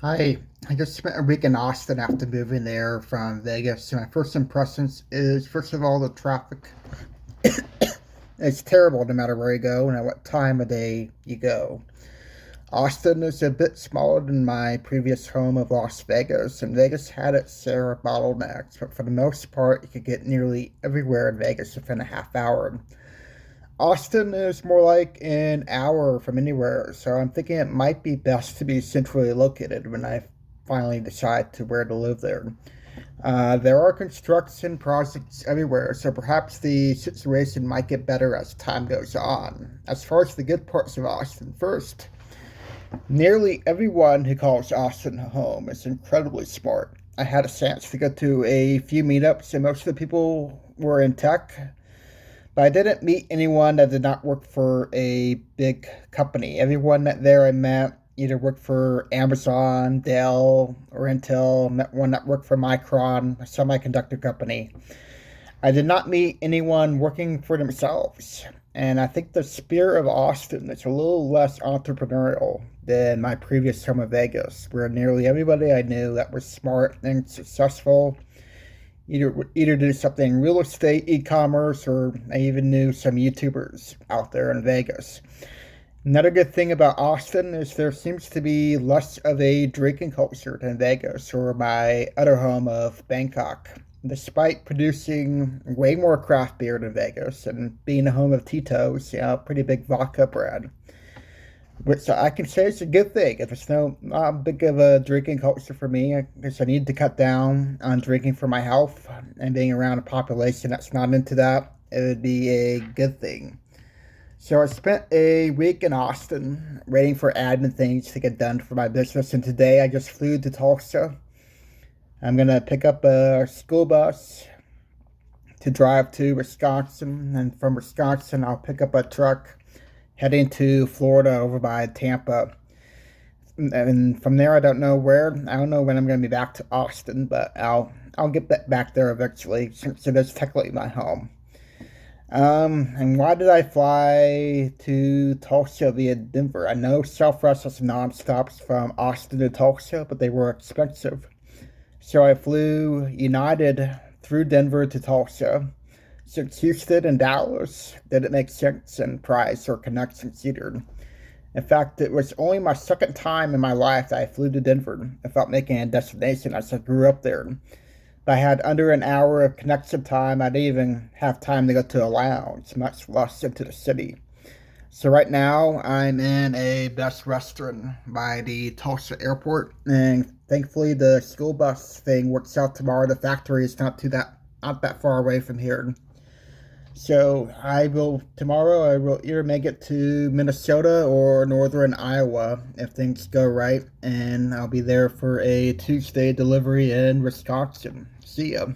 Hi, I just spent a week in Austin after moving there from Vegas. So my first impressions is, first of all, the traffic. It's terrible no matter where you go and at what time of day you go. Austin is a bit smaller than my previous home of Las Vegas, and Vegas had its share of bottlenecks, but for the most part, you could get nearly everywhere in Vegas within a half hour. Austin is more like an hour from anywhere, so I'm thinking it might be best to be centrally located when I finally decide to where to live there. There are construction projects everywhere, so perhaps the situation might get better as time goes on. As far as the good parts of Austin, first, nearly everyone who calls Austin home is incredibly smart. I had a chance to go to a few meetups, and most of the people were in tech, but I didn't meet anyone that did not work for a big company. Everyone that there I met either worked for Amazon, Dell, or Intel. Met one that worked for Micron, a semiconductor company. I did not meet anyone working for themselves. And I think the spirit of Austin is a little less entrepreneurial than my previous home of Vegas, where nearly everybody I knew that was smart and successful either do something real estate, e-commerce, or I even knew some YouTubers out there in Vegas. Another good thing about Austin is there seems to be less of a drinking culture than Vegas or my other home of Bangkok. Despite producing way more craft beer than Vegas and being the home of Tito's, pretty big vodka brand, which I can say is a good thing. If it's not big of a drinking culture for me, because I need to cut down on drinking for my health and being around a population that's not into that, it would be a good thing. So I spent a week in Austin waiting for admin things to get done for my business, and today I just flew to Tulsa. I'm gonna pick up a school bus to drive to Wisconsin, and from Wisconsin I'll pick up a truck heading to Florida over by Tampa. And from there, I don't know where. I don't know when I'm going to be back to Austin, but I'll get back there eventually, since it is technically my home. And why did I fly to Tulsa via Denver? I know Southwest has nonstops from Austin to Tulsa, but they were expensive. So I flew United through Denver to Tulsa. Since Houston and Dallas didn't make sense in price or connections either. In fact, it was only my second time in my life that I flew to Denver without making a destination as I grew up there. If I had under an hour of connection time, I didn't even have time to go to a lounge, much less into the city. So right now, I'm in a Best Western by the Tulsa airport, and thankfully the school bus thing works out tomorrow. The factory is not that far away from here. So tomorrow I will either make it to Minnesota or northern Iowa if things go right, and I'll be there for a Tuesday delivery in Wisconsin. See ya.